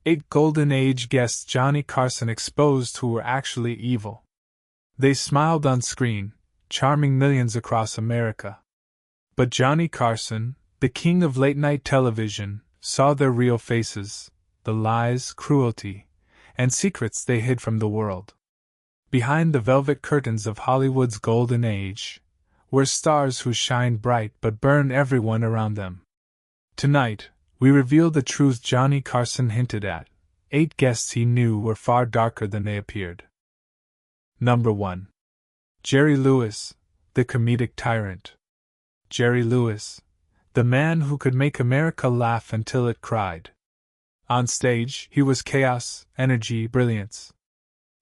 8 Golden Age guests Johnny Carson exposed who were actually evil. They smiled on screen, charming millions across America. But Johnny Carson, the king of late-night television, saw their real faces, the lies, cruelty, and secrets they hid from the world. Behind the velvet curtains of Hollywood's golden age were stars who shine bright but burn everyone around them. Tonight, we reveal the truth Johnny Carson hinted at. 8 guests he knew were far darker than they appeared. Number 1. Jerry Lewis, the comedic tyrant. Jerry Lewis, the man who could make America laugh until it cried. On stage, he was chaos, energy, brilliance.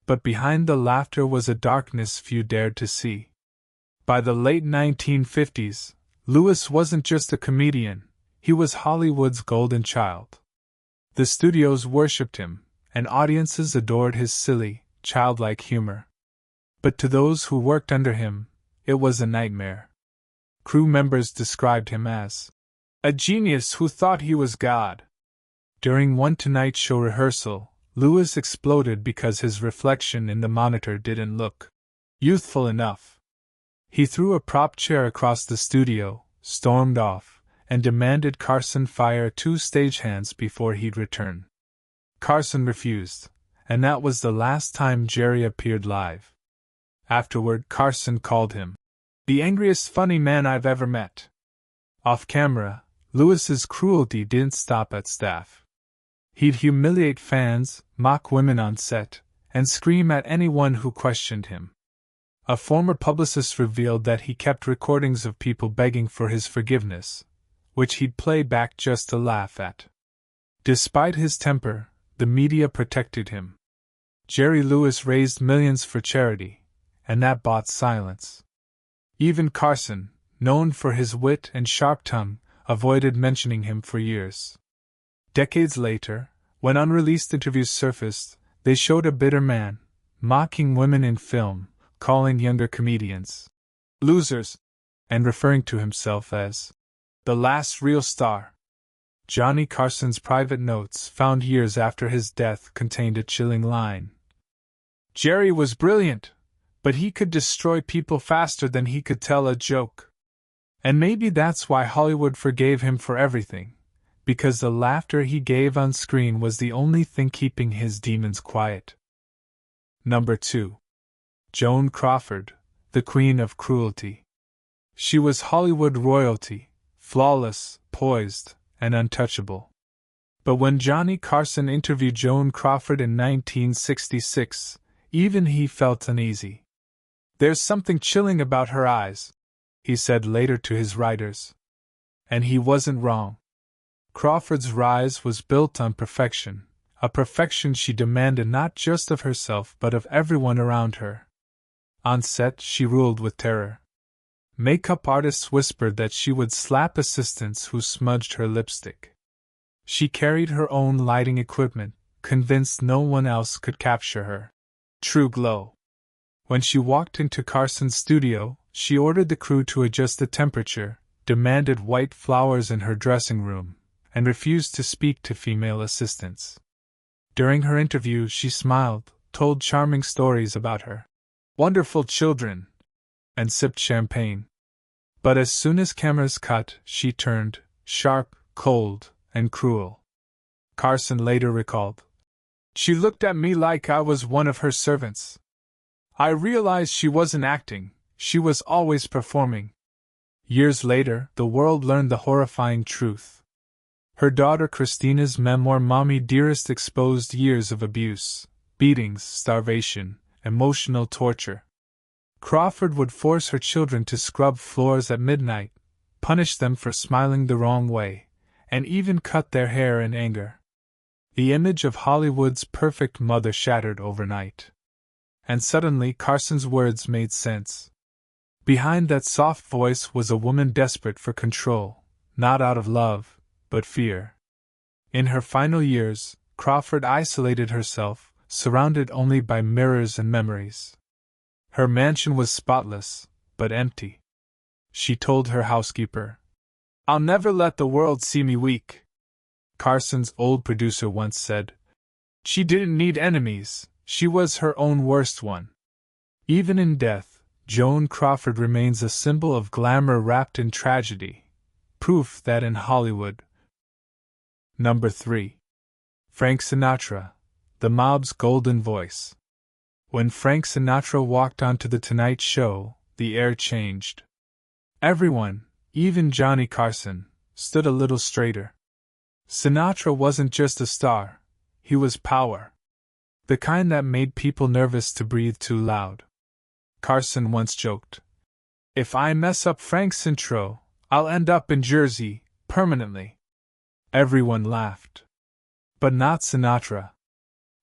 But behind the laughter was a darkness few dared to see. By the late 1950s, Lewis wasn't just a comedian, he was Hollywood's golden child. The studios worshipped him, and audiences adored his silly, childlike humor. But to those who worked under him, it was a nightmare. Crew members described him as a genius who thought he was God. During one Tonight Show rehearsal, Lewis exploded because his reflection in the monitor didn't look youthful enough. He threw a prop chair across the studio, stormed off, and demanded Carson fire 2 stagehands before he'd return. Carson refused, and that was the last time Jerry appeared live. Afterward, Carson called him the angriest funny man I've ever met. Off camera, Lewis's cruelty didn't stop at staff. He'd humiliate fans, mock women on set, and scream at anyone who questioned him. A former publicist revealed that he kept recordings of people begging for his forgiveness, which he'd play back just to laugh at. Despite his temper, the media protected him. Jerry Lewis raised millions for charity, and that bought silence. Even Carson, known for his wit and sharp tongue, avoided mentioning him for years. Decades later, when unreleased interviews surfaced, they showed a bitter man, mocking women in film, calling younger comedians losers, and referring to himself as the last real star. Johnny Carson's private notes, found years after his death, contained a chilling line. Jerry was brilliant, but he could destroy people faster than he could tell a joke. And maybe that's why Hollywood forgave him for everything, because the laughter he gave on screen was the only thing keeping his demons quiet. Number 2. Joan Crawford, the Queen of Cruelty. She was Hollywood royalty, flawless, poised, and untouchable. But when Johnny Carson interviewed Joan Crawford in 1966, even he felt uneasy. There's something chilling about her eyes, he said later to his writers. And he wasn't wrong. Crawford's rise was built on perfection, a perfection she demanded not just of herself but of everyone around her. On set, she ruled with terror. Makeup artists whispered that she would slap assistants who smudged her lipstick. She carried her own lighting equipment, convinced no one else could capture her true glow. When she walked into Carson's studio, she ordered the crew to adjust the temperature, demanded white flowers in her dressing room, and refused to speak to female assistants. During her interview, she smiled, told charming stories about her wonderful children, and sipped champagne. But as soon as cameras cut, she turned sharp, cold, and cruel. Carson later recalled, "She looked at me like I was one of her servants. I realized she wasn't acting, she was always performing." Years later, the world learned the horrifying truth. Her daughter Christina's memoir Mommy Dearest exposed years of abuse, beatings, starvation, emotional torture. Crawford would force her children to scrub floors at midnight, punish them for smiling the wrong way, and even cut their hair in anger. The image of Hollywood's perfect mother shattered overnight. And suddenly Carson's words made sense. Behind that soft voice was a woman desperate for control, not out of love, but fear. In her final years, Crawford isolated herself, surrounded only by mirrors and memories. Her mansion was spotless, but empty. She told her housekeeper, "I'll never let the world see me weak." Carson's old producer once said, She didn't need enemies, she was her own worst one. Even in death, Joan Crawford remains a symbol of glamour wrapped in tragedy, proof that in Hollywood. Number 3. Frank Sinatra, the mob's golden voice. When Frank Sinatra walked onto The Tonight Show, the air changed. Everyone, even Johnny Carson, stood a little straighter. Sinatra wasn't just a star, he was power. The kind that made people nervous to breathe too loud. Carson once joked, "If I mess up Frank's intro, I'll end up in Jersey, permanently." Everyone laughed. But not Sinatra.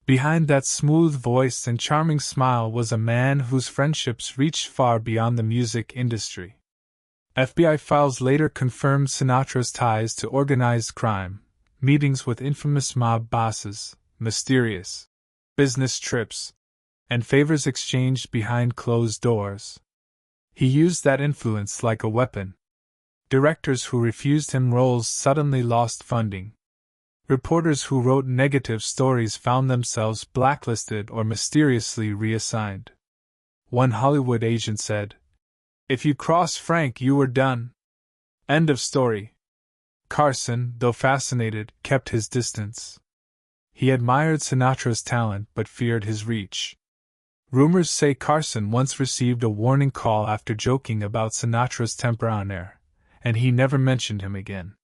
Behind that smooth voice and charming smile was a man whose friendships reached far beyond the music industry. FBI files later confirmed Sinatra's ties to organized crime, meetings with infamous mob bosses, mysterious business trips, and favors exchanged behind closed doors. He used that influence like a weapon. Directors who refused him roles suddenly lost funding. Reporters who wrote negative stories found themselves blacklisted or mysteriously reassigned. One Hollywood agent said, "If you cross Frank, you were done." End of story. Carson, though fascinated, kept his distance. He admired Sinatra's talent but feared his reach. Rumors say Carson once received a warning call after joking about Sinatra's temper on air, and he never mentioned him again.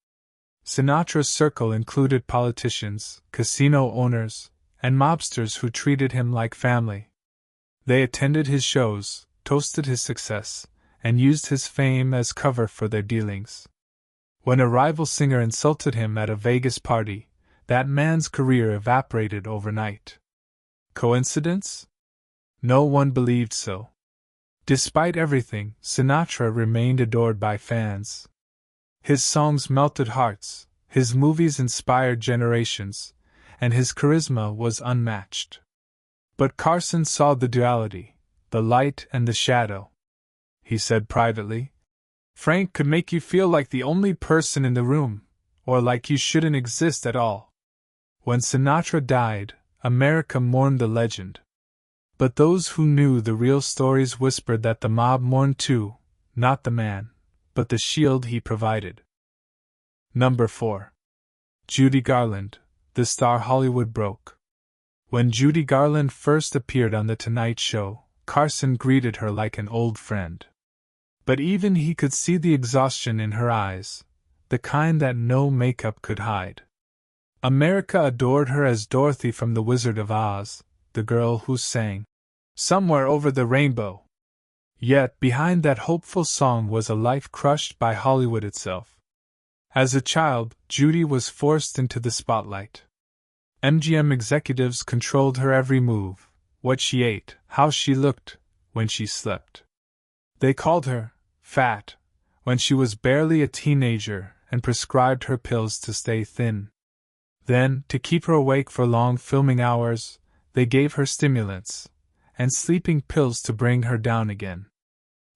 Sinatra's circle included politicians, casino owners, and mobsters who treated him like family. They attended his shows, toasted his success, and used his fame as cover for their dealings. When a rival singer insulted him at a Vegas party, that man's career evaporated overnight. Coincidence? No one believed so. Despite everything, Sinatra remained adored by fans. His songs melted hearts, his movies inspired generations, and his charisma was unmatched. But Carson saw the duality, the light and the shadow. He said privately, "Frank could make you feel like the only person in the room, or like you shouldn't exist at all." When Sinatra died, America mourned the legend. But those who knew the real stories whispered that the mob mourned too, not the man, but the shield he provided. Number 4. Judy Garland, the star Hollywood broke. When Judy Garland first appeared on The Tonight Show, Carson greeted her like an old friend. But even he could see the exhaustion in her eyes, the kind that no makeup could hide. America adored her as Dorothy from The Wizard of Oz, the girl who sang "Somewhere Over the Rainbow." Yet behind that hopeful song was a life crushed by Hollywood itself. As a child, Judy was forced into the spotlight. MGM executives controlled her every move, what she ate, how she looked, when she slept. They called her fat when she was barely a teenager and prescribed her pills to stay thin. Then, to keep her awake for long filming hours, they gave her stimulants and sleeping pills to bring her down again.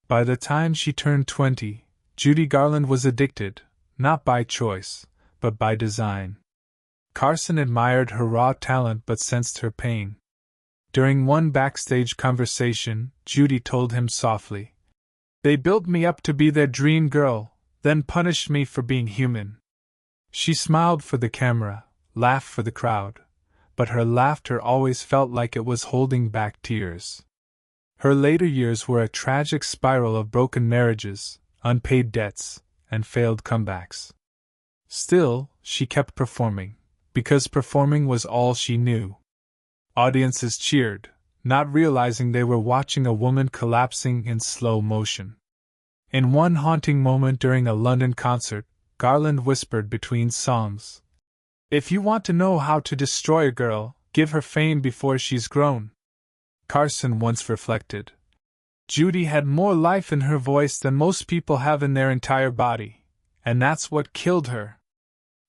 By the time she turned 20, Judy Garland was addicted, not by choice, but by design. Carson admired her raw talent but sensed her pain. During one backstage conversation, Judy told him softly, "They built me up to be their dream girl, then punished me for being human." She smiled for the camera, laughed for the crowd, but her laughter always felt like it was holding back tears. Her later years were a tragic spiral of broken marriages, unpaid debts, and failed comebacks. Still, she kept performing, because performing was all she knew. Audiences cheered, not realizing they were watching a woman collapsing in slow motion. In one haunting moment during a London concert, Garland whispered between songs, "If you want to know how to destroy a girl, give her fame before she's grown." Carson once reflected, "Judy had more life in her voice than most people have in their entire body, and that's what killed her."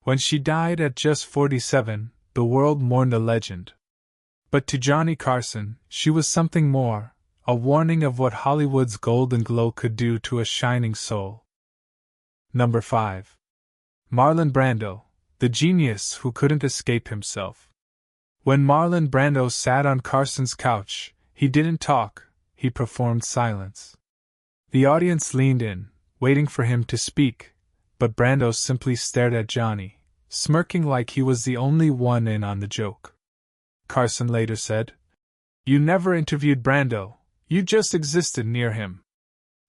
When she died at just 47, the world mourned a legend. But to Johnny Carson, she was something more, a warning of what Hollywood's golden glow could do to a shining soul. Number 5. Marlon Brando, the genius who couldn't escape himself. When Marlon Brando sat on Carson's couch, he didn't talk, he performed silence. The audience leaned in, waiting for him to speak, but Brando simply stared at Johnny, smirking like he was the only one in on the joke. Carson later said, "You never interviewed Brando, you just existed near him."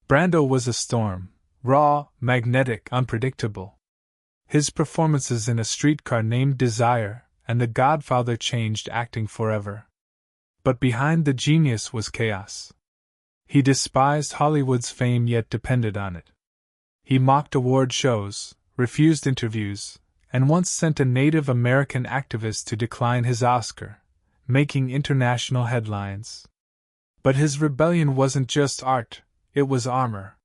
Brando was a storm, raw, magnetic, unpredictable. His performances in A Streetcar Named Desire and The Godfather changed acting forever. But behind the genius was chaos. He despised Hollywood's fame yet depended on it. He mocked award shows, refused interviews, and once sent a Native American activist to decline his Oscar, making international headlines. But his rebellion wasn't just art, it was armor.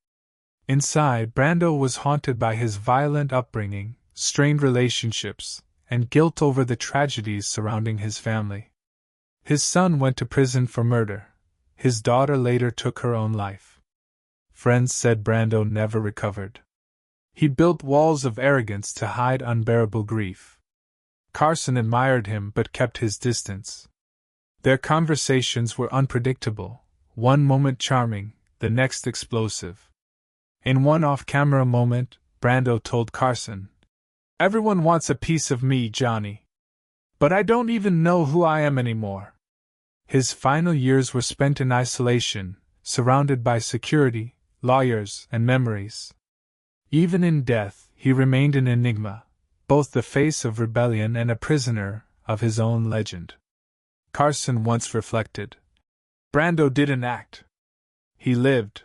Inside, Brando was haunted by his violent upbringing, strained relationships, and guilt over the tragedies surrounding his family. His son went to prison for murder. His daughter later took her own life. Friends said Brando never recovered. He built walls of arrogance to hide unbearable grief. Carson admired him but kept his distance. Their conversations were unpredictable, one moment charming, the next explosive. In one off-camera moment, Brando told Carson, "Everyone wants a piece of me, Johnny. But I don't even know who I am anymore." His final years were spent in isolation, surrounded by security, lawyers, and memories. Even in death, he remained an enigma, both the face of rebellion and a prisoner of his own legend. Carson once reflected, "Brando didn't act. He lived.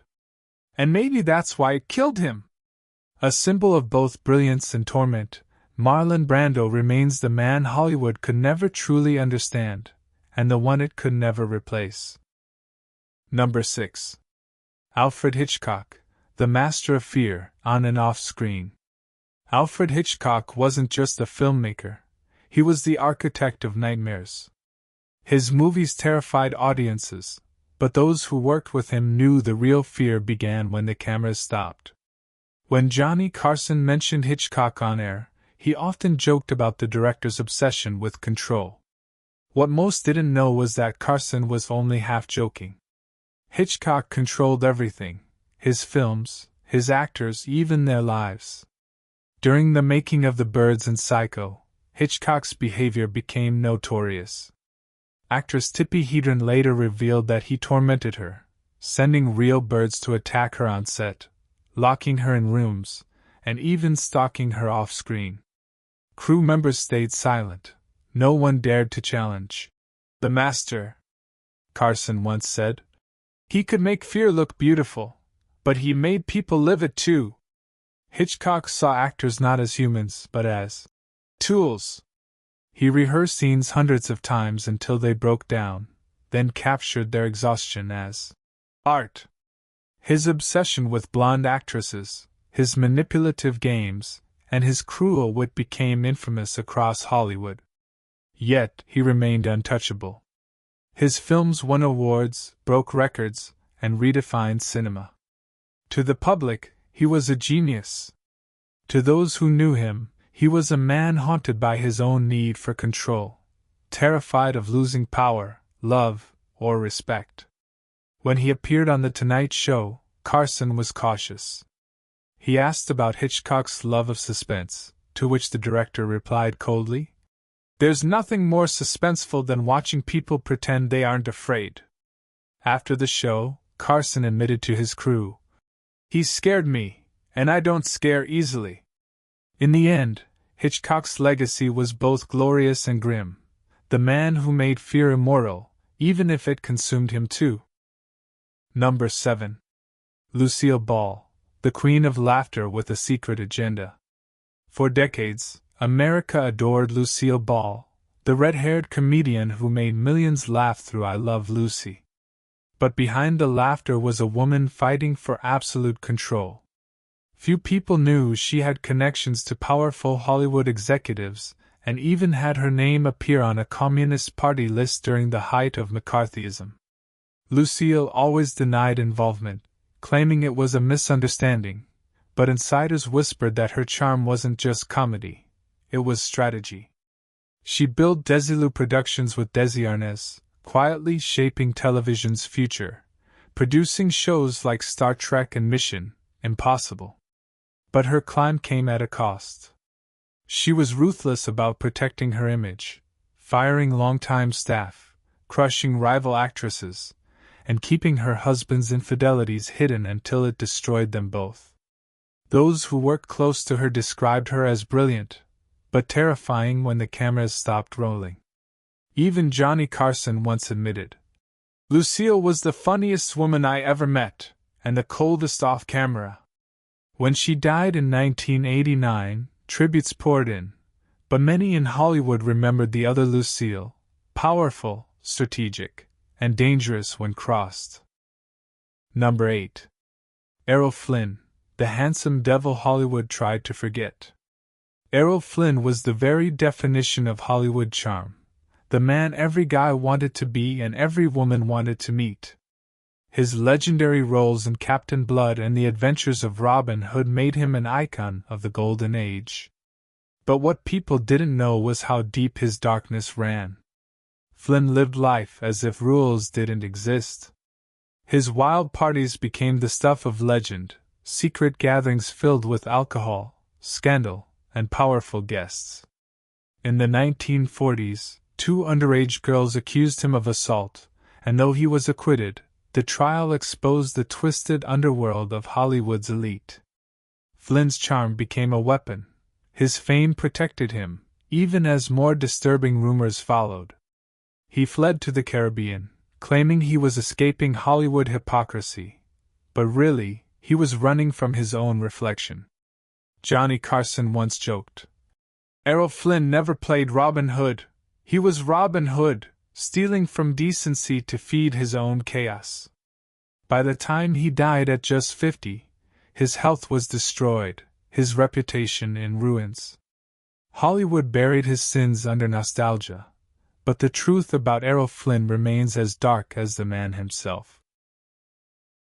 And maybe that's why it killed him." A symbol of both brilliance and torment, Marlon Brando remains the man Hollywood could never truly understand, and the one it could never replace. Number 6. Alfred Hitchcock, the master of fear, on and off screen. Alfred Hitchcock wasn't just a filmmaker, he was the architect of nightmares. His movies terrified audiences, but those who worked with him knew the real fear began when the cameras stopped. When Johnny Carson mentioned Hitchcock on air, he often joked about the director's obsession with control. What most didn't know was that Carson was only half joking. Hitchcock controlled everything, his films, his actors, even their lives. During the making of The Birds and Psycho, Hitchcock's behavior became notorious. Actress Tippi Hedren later revealed that he tormented her, sending real birds to attack her on set, locking her in rooms, and even stalking her off-screen. Crew members stayed silent. No one dared to challenge the master. Carson once said, "He could make fear look beautiful, but he made people live it too." Hitchcock saw actors not as humans, but as tools. He rehearsed scenes hundreds of times until they broke down, then captured their exhaustion as art. His obsession with blonde actresses, his manipulative games, and his cruel wit became infamous across Hollywood. Yet, he remained untouchable. His films won awards, broke records, and redefined cinema. To the public, he was a genius. To those who knew him, he was a man haunted by his own need for control, terrified of losing power, love, or respect. When he appeared on The Tonight Show, Carson was cautious. He asked about Hitchcock's love of suspense, to which the director replied coldly, "There's nothing more suspenseful than watching people pretend they aren't afraid." After the show, Carson admitted to his crew, "He scared me, and I don't scare easily." In the end, Hitchcock's legacy was both glorious and grim, the man who made fear immortal, even if it consumed him too. Number 7. Lucille Ball, the queen of laughter with a secret agenda. For decades, America adored Lucille Ball, the red-haired comedian who made millions laugh through I Love Lucy. But behind the laughter was a woman fighting for absolute control. Few people knew she had connections to powerful Hollywood executives, and even had her name appear on a Communist Party list during the height of McCarthyism. Lucille always denied involvement, claiming it was a misunderstanding, but insiders whispered that her charm wasn't just comedy, it was strategy. She built Desilu Productions with Desi Arnaz, quietly shaping television's future, producing shows like Star Trek and Mission Impossible. But her climb came at a cost. She was ruthless about protecting her image, firing longtime staff, crushing rival actresses, and keeping her husband's infidelities hidden until it destroyed them both. Those who worked close to her described her as brilliant, but terrifying when the cameras stopped rolling. Even Johnny Carson once admitted, "Lucille was the funniest woman I ever met, and the coldest off camera." When she died in 1989, tributes poured in, but many in Hollywood remembered the other Lucille, powerful, strategic, and dangerous when crossed. Number 8. Errol Flynn, the handsome devil Hollywood tried to forget. Errol Flynn was the very definition of Hollywood charm, the man every guy wanted to be and every woman wanted to meet. His legendary roles in Captain Blood and The Adventures of Robin Hood made him an icon of the Golden Age. But what people didn't know was how deep his darkness ran. Flynn lived life as if rules didn't exist. His wild parties became the stuff of legend, secret gatherings filled with alcohol, scandal, and powerful guests. In the 1940s, 2 underage girls accused him of assault, and though he was acquitted, the trial exposed the twisted underworld of Hollywood's elite. Flynn's charm became a weapon. His fame protected him, even as more disturbing rumors followed. He fled to the Caribbean, claiming he was escaping Hollywood hypocrisy, but really, he was running from his own reflection. Johnny Carson once joked, "Errol Flynn never played Robin Hood. He was Robin Hood, stealing from decency to feed his own chaos." By the time he died at just 50, his health was destroyed, his reputation in ruins. Hollywood buried his sins under nostalgia, but the truth about Errol Flynn remains as dark as the man himself.